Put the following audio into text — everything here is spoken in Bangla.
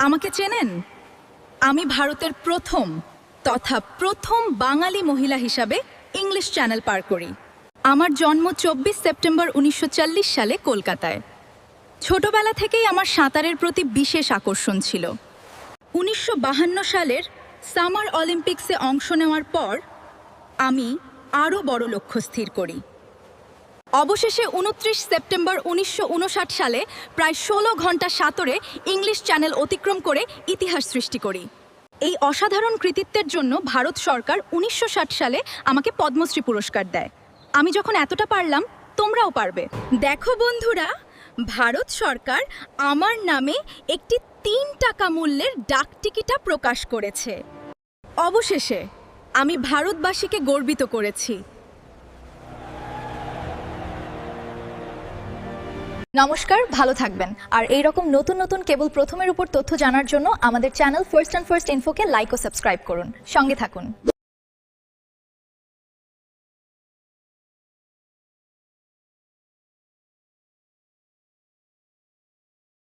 আমাকে চেনেন? আমি ভারতের প্রথম তথা প্রথম বাঙালি মহিলা হিসাবে ইংলিশ চ্যানেল পার করি। আমার জন্ম 24 সেপ্টেম্বর 1940 সালে কলকাতায়। ছোটবেলা থেকেই আমার সাঁতারের প্রতি বিশেষ আকর্ষণ ছিল। 1952 সালের সামার অলিম্পিক্সে অংশ নেওয়ার পর আমি আরও বড় লক্ষ্য স্থির করি। অবশেষে 29 সেপ্টেম্বর 1959 সালে প্রায় 16 ঘন্টা সাঁতরে ইংলিশ চ্যানেল অতিক্রম করে ইতিহাস সৃষ্টি করি। এই অসাধারণ কৃতিত্বের জন্য ভারত সরকার 1960 সালে আমাকে পদ্মশ্রী পুরস্কার দেয়। আমি যখন এতটা পারলাম, তোমরাও পারবে। দেখো বন্ধুরা, ভারত সরকার আমার নামে একটি 3 টাকা মূল্যের ডাকটিকিটা প্রকাশ করেছে। অবশেষে আমি ভারতবাসীকে গর্বিত করেছি। নমস্কার, ভালো থাকবেন। আর এইরকম নতুন নতুন কেবল প্রথমের উপর তথ্য জানার জন্য আমাদের চ্যানেল ফার্স্ট অ্যান্ড ফার্স্ট ইনফোকে লাইক ও সাবস্ক্রাইব করুন। সঙ্গে থাকুন।